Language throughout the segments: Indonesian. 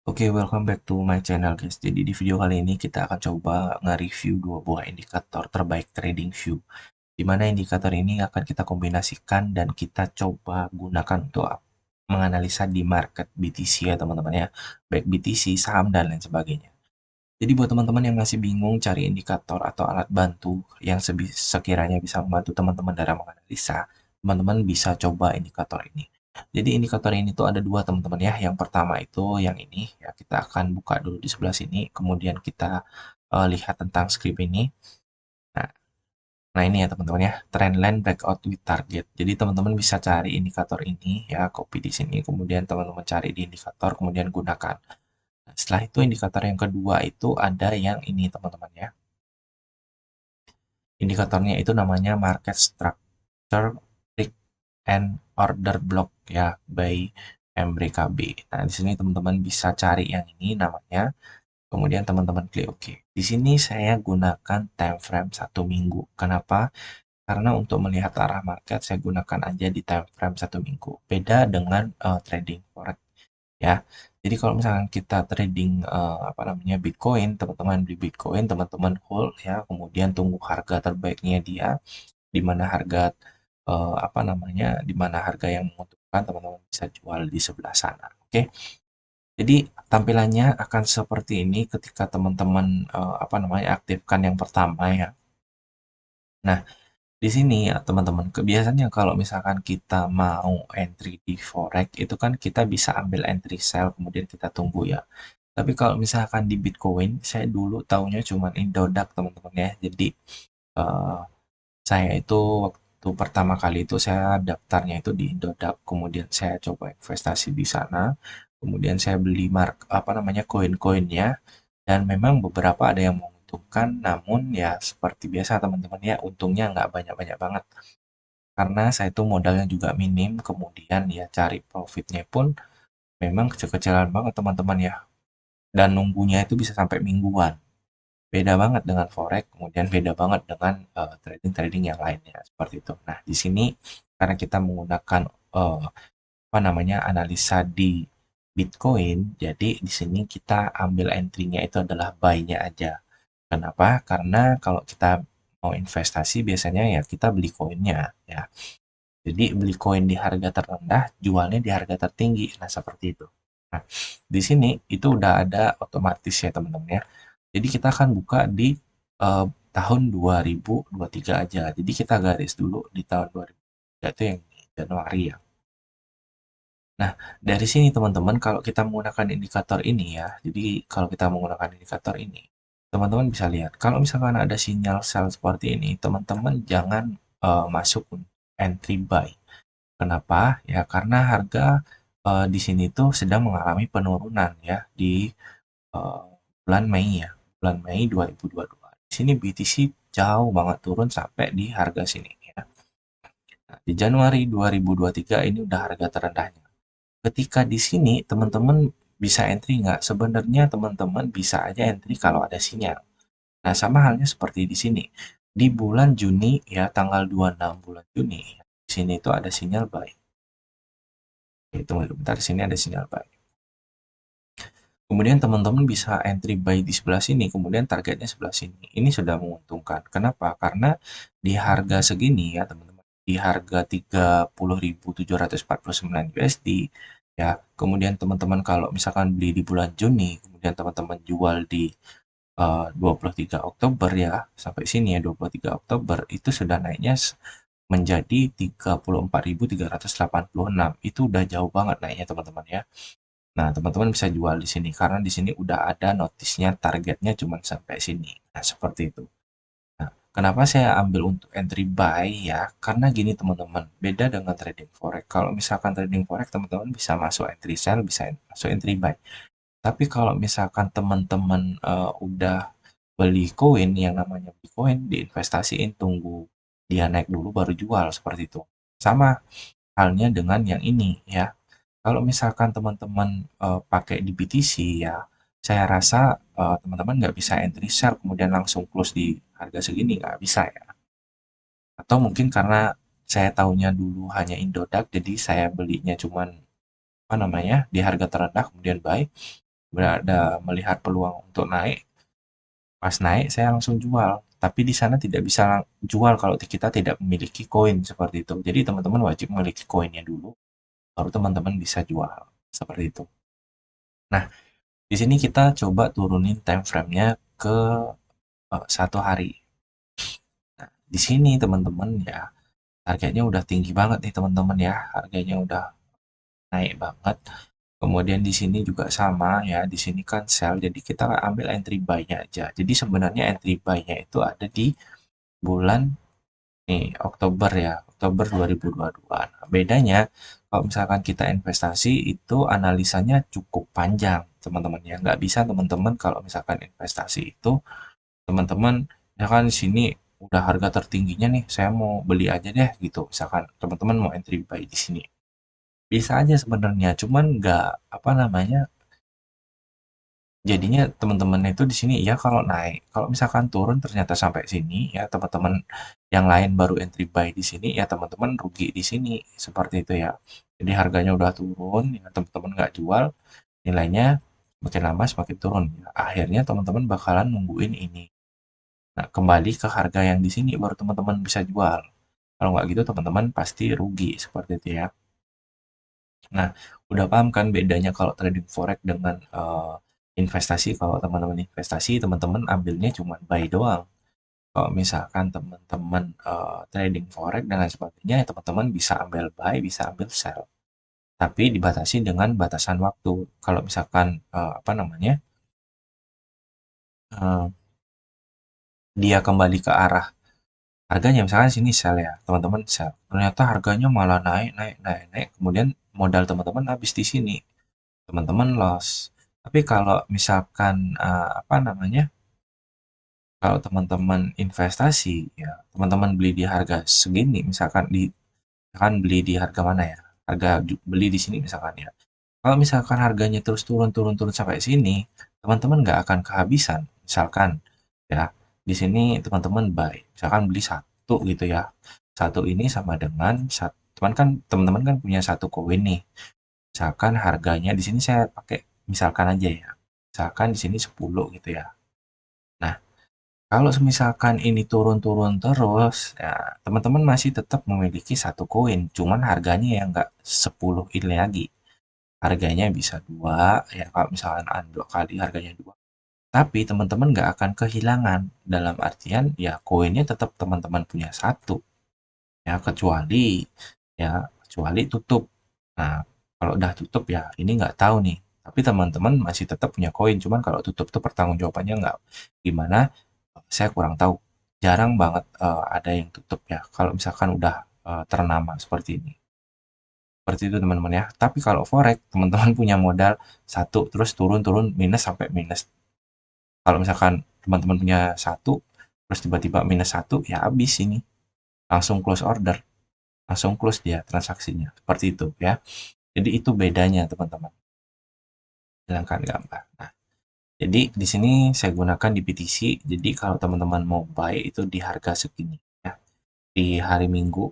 Oke, welcome back to my channel guys. Jadi di video kali ini kita akan coba nge-review dua buah indikator terbaik trading view. Di mana indikator ini akan kita kombinasikan dan kita coba gunakan untuk menganalisa di market BTC ya teman-teman ya. Baik BTC, saham, dan lain sebagainya. Jadi buat teman-teman yang masih bingung cari indikator atau alat bantu yang sekiranya bisa membantu teman-teman dalam menganalisa, teman-teman bisa coba indikator ini. Jadi indikator ini tuh ada dua teman-teman ya. Yang pertama itu yang ini ya, kita akan buka dulu di sebelah sini, kemudian kita lihat tentang script ini. Nah, nah ini ya teman-teman ya, trendline breakout with target. Jadi teman-teman bisa cari indikator ini ya, copy di sini, kemudian teman-teman cari di indikator, kemudian gunakan. Nah, setelah itu indikator yang kedua itu ada yang ini teman-teman ya. Indikatornya itu namanya market structure break and order block ya by MBKB. Nah, di sini teman-teman bisa cari yang ini namanya. Kemudian teman-teman klik OK. Di sini saya gunakan time frame 1 minggu. Kenapa? Karena untuk melihat arah market saya gunakan aja di time frame 1 minggu. Beda dengan trading forex ya. Jadi kalau misalkan kita trading apa namanya Bitcoin, teman-teman beli Bitcoin, teman-teman hold ya, kemudian tunggu harga terbaiknya dia, di mana harga apa namanya, di mana harga yang menguntungkan teman-teman bisa jual di sebelah sana. Oke. Jadi tampilannya akan seperti ini ketika teman-teman apa namanya aktifkan yang pertama ya. Nah, di sini ya teman-teman, biasanya kalau misalkan kita mau entry di forex itu kan kita bisa ambil entry sell kemudian kita tunggu ya. Tapi kalau misalkan di Bitcoin, saya dulu taunya cuma Indodax teman-teman ya. Jadi eh, saya itu waktu pertama kali itu saya daftarnya itu di Indodax, kemudian saya coba investasi di sana, kemudian saya beli apa namanya koin-koinnya, dan memang beberapa ada yang menguntungkan, namun ya seperti biasa teman-teman ya, untungnya nggak banyak-banyak banget. Karena saya itu modalnya juga minim, kemudian ya cari profitnya pun memang kecil-kecilan banget teman-teman ya. Dan nunggunya itu bisa sampai mingguan. Beda banget dengan forex, kemudian beda banget dengan trading-trading yang lainnya seperti itu. Nah, di sini karena kita menggunakan apa namanya analisa di Bitcoin, jadi di sini kita ambil entry-nya itu adalah buy-nya aja. Kenapa? Karena kalau kita mau investasi biasanya ya kita beli koinnya ya. Jadi beli koin di harga terendah, jualnya di harga tertinggi. Nah, seperti itu. Nah, di sini itu udah ada otomatis ya teman-teman ya. Jadi kita akan buka di eh, tahun 2023 aja. Jadi kita garis dulu di tahun 2023 itu yang di Januari ya. Nah, dari sini teman-teman kalau kita menggunakan indikator ini ya. Jadi kalau kita menggunakan indikator ini, teman-teman bisa lihat kalau misalkan ada sinyal sell seperti ini, teman-teman jangan masuk entry buy. Kenapa? Ya karena harga di sini tuh sedang mengalami penurunan ya di eh, bulan Mei ya, bulan Mei 2022. Di sini BTC jauh banget turun sampai di harga sini ya. Nah, di Januari 2023 ini udah harga terendahnya. Ketika di sini teman-teman bisa entry nggak? Sebenarnya teman-teman bisa aja entry kalau ada sinyal. Nah, sama halnya seperti di sini. Di bulan Juni ya, tanggal 26 bulan Juni, di sini itu ada sinyal buy. Oke, tunggu bentar, di sini ada sinyal buy. Kemudian teman-teman bisa entry buy di sebelah sini, kemudian targetnya sebelah sini. Ini sudah menguntungkan. Kenapa? Karena di harga segini ya teman-teman, di harga 30.749 USD ya. Kemudian teman-teman kalau misalkan beli di bulan Juni, kemudian teman-teman jual di 23 Oktober ya, sampai sini ya 23 Oktober itu sudah naiknya menjadi 34.386. Itu udah jauh banget naiknya teman-teman ya. Nah, teman-teman bisa jual di sini karena di sini udah ada notisnya targetnya cuma sampai sini. Nah, seperti itu. Nah, kenapa saya ambil untuk entry buy ya? Karena gini teman-teman, beda dengan trading forex. Kalau misalkan trading forex teman-teman bisa masuk entry sell, bisa masuk entry buy. Tapi kalau misalkan teman-teman udah beli koin yang namanya Bitcoin, diinvestasiin, tunggu dia naik dulu baru jual seperti itu. Sama halnya dengan yang ini ya. Kalau misalkan teman-teman pakai di BTC ya, saya rasa teman-teman nggak bisa entry sell kemudian langsung close di harga segini, nggak bisa ya. Atau mungkin karena saya tahunya dulu hanya Indodax, jadi saya belinya cuman apa namanya di harga terendah kemudian buy. berada melihat peluang untuk naik, pas naik saya langsung jual. Tapi di sana tidak bisa jual kalau kita tidak memiliki koin seperti itu. Jadi teman-teman wajib memiliki koinnya dulu, baru teman-teman bisa jual seperti itu. Nah, di sini kita coba turunin time frame-nya ke 1 hari. Nah, di sini teman-teman ya harganya udah tinggi banget nih teman-teman ya, harganya udah naik banget. Kemudian di sini juga sama ya, di sini kan sell, jadi kita ambil entry buy-nya aja. Jadi sebenarnya entry buy-nya itu ada di bulan nih Oktober ya, Oktober 2022. Nah, bedanya kalau misalkan kita investasi itu analisanya cukup panjang, teman-teman ya. Nggak bisa teman-teman kalau misalkan investasi itu teman-teman ya kan di sini udah harga tertingginya nih, saya mau beli aja deh gitu. Misalkan teman-teman mau entry buy di sini. Bisa aja sebenarnya, cuman nggak apa namanya, jadinya teman-teman itu di sini ya kalau naik, kalau misalkan turun ternyata sampai sini ya teman-teman yang lain baru entry buy di sini ya teman-teman rugi di sini seperti itu ya. Jadi harganya udah turun ya teman-teman nggak jual, nilainya makin lama semakin turun ya. Akhirnya teman-teman bakalan nungguin ini. Nah, kembali ke harga yang di sini baru teman-teman bisa jual. Kalau nggak gitu teman-teman pasti rugi seperti itu ya. Nah, udah paham kan bedanya kalau trading forex dengan investasi? Kalau teman-teman investasi, teman-teman ambilnya cuma buy doang. Kalau misalkan teman-teman trading forex dan lain sebagainya, ya teman-teman bisa ambil buy, bisa ambil sell. Tapi dibatasi dengan batasan waktu. Kalau misalkan apa namanya, eh, dia kembali ke arah harganya, misalkan sini sell ya, teman-teman sell. Ternyata harganya malah naik, naik, naik, naik. Kemudian modal teman-teman habis di sini. Teman-teman loss. Tapi kalau misalkan apa namanya? Kalau teman-teman investasi ya, teman-teman beli di harga segini misalkan misalkan beli di harga mana ya? Harga beli di sini misalkan ya. Kalau misalkan harganya terus turun turun turun sampai sini, teman-teman nggak akan kehabisan. Misalkan ya, di sini teman-teman buy, misalkan beli satu gitu ya. Satu ini sama dengan satu, teman-teman kan punya satu koin nih. Misalkan harganya di sini saya pakai misalkan aja ya. Misalkan di sini 10 gitu ya. Nah, kalau misalkan ini turun-turun terus, ya teman-teman masih tetap memiliki satu koin, cuman harganya yang nggak 10 ini lagi. Harganya bisa dua, ya kalau misalkan dua kali harganya dua. Tapi teman-teman nggak akan kehilangan dalam artian ya koinnya tetap teman-teman punya satu. Ya kecuali tutup. Nah, kalau udah tutup ya ini nggak tahu nih, tapi teman-teman masih tetap punya koin, cuman kalau tutup tuh pertanggungjawabannya nggak gimana, saya kurang tahu. Jarang banget ada yang tutup ya kalau misalkan udah ternama seperti ini. Seperti itu teman-teman ya. Tapi kalau forex teman-teman punya modal satu terus turun-turun minus sampai minus. Kalau misalkan teman-teman punya satu terus tiba-tiba minus satu ya habis ini, langsung close order, langsung close dia transaksinya. Seperti itu ya. Jadi itu bedanya teman-teman. Hilangkan gambar. Nah, jadi di sini saya gunakan di BTC. Jadi kalau teman-teman mau buy itu di harga segini ya. Di hari Minggu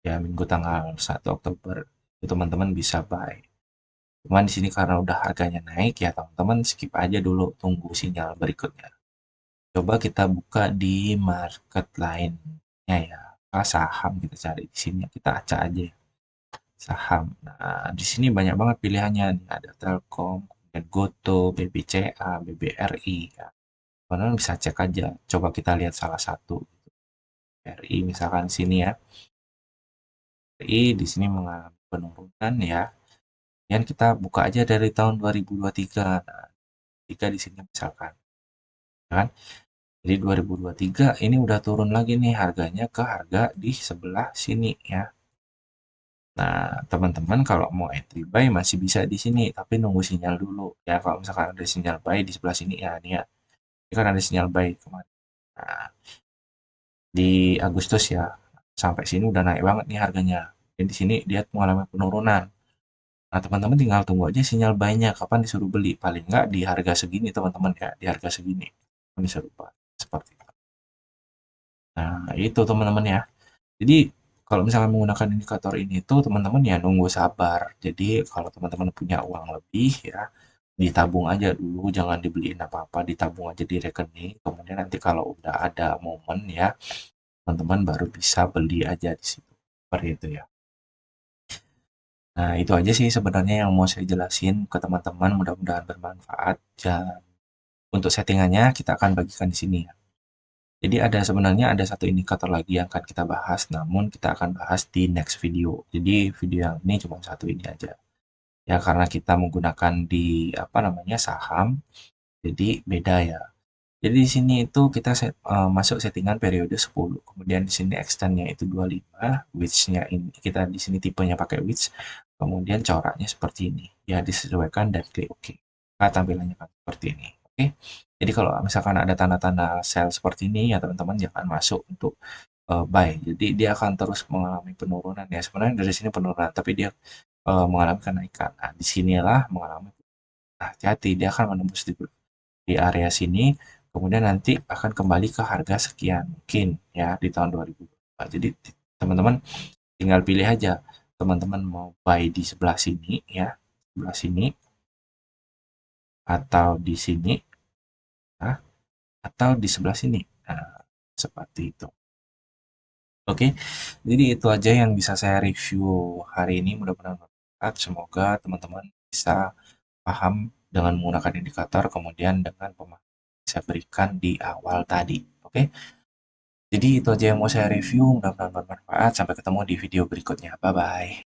ya Minggu tanggal 1 Oktober itu teman-teman bisa buy. Cuman di sini karena udah harganya naik ya teman-teman skip aja dulu, tunggu sinyal berikutnya. Coba kita buka di market lainnya ya. Saham kita cari di sini kita acak aja ya. Saham. Nah, di sini banyak banget pilihannya nih. Ada Telkom, kemudian Goto, BBCA, BBRI. Ya. Teman-teman bisa cek aja. Coba kita lihat salah satu. RI misalkan sini ya. RI di sini mengalami penurunan ya. Kemudian kita buka aja dari tahun 2023. Nah, jika di sini misalkan, ya kan? Jadi 2023 ini udah turun lagi nih harganya ke harga di sebelah sini ya. Nah, teman-teman kalau mau entry buy masih bisa di sini, tapi nunggu sinyal dulu ya. Kalau misalkan ada sinyal buy di sebelah sini ya, nih ya. Ini kan ada sinyal buy kemarin. Nah, di Agustus ya, sampai sini udah naik banget nih harganya. Dan di sini dia mengalami penurunan. Nah, teman-teman tinggal tunggu aja sinyal buy-nya kapan disuruh beli. Paling nggak di harga segini teman-teman ya, di harga segini. Ini serupa seperti itu. Nah, itu teman-teman ya. Jadi kalau misalnya menggunakan indikator ini tuh teman-teman ya nunggu sabar. Jadi kalau teman-teman punya uang lebih ya, ditabung aja dulu, jangan dibeliin apa-apa, ditabung aja di rekening. Kemudian nanti kalau udah ada momen ya, teman-teman baru bisa beli aja di situ. Seperti itu ya. Nah, itu aja sih sebenarnya yang mau saya jelasin ke teman-teman, mudah-mudahan bermanfaat. Dan untuk settingannya kita akan bagikan di sini ya. Jadi sebenarnya ada satu indikator lagi yang akan kita bahas, namun kita akan bahas di next video. Jadi video yang ini cuma satu ini aja. Ya karena kita menggunakan di apa namanya saham, jadi beda ya. Jadi di sini itu kita masuk settingan periode 10. Kemudian di sini extendnya itu 25, width-nya ini kita di sini tipenya pakai width. Kemudian coraknya seperti ini. Ya disesuaikan dan klik OK. Nah, tampilannya kan seperti ini. Oke. Jadi kalau misalkan ada tanda-tanda sell seperti ini ya teman-teman jangan masuk untuk buy. Jadi dia akan terus mengalami penurunan ya. Sebenarnya dari sini penurunan, tapi dia mengalami kenaikan. Nah, disinilah mengalami. Nah, hati-hati dia akan menembus di area sini, kemudian nanti akan kembali ke harga sekian mungkin ya di tahun 2024. Jadi teman-teman tinggal pilih aja teman-teman mau buy di sebelah sini ya, sebelah sini atau di sini nah, atau di sebelah sini. Nah, seperti itu. Oke, jadi itu aja yang bisa saya review hari ini. Mudah-mudahan bermanfaat. Semoga teman-teman bisa paham dengan menggunakan indikator, kemudian dengan pemahaman yang saya berikan di awal tadi. Oke, jadi itu aja yang mau saya review. Mudah-mudahan bermanfaat. Sampai ketemu di video berikutnya. Bye-bye.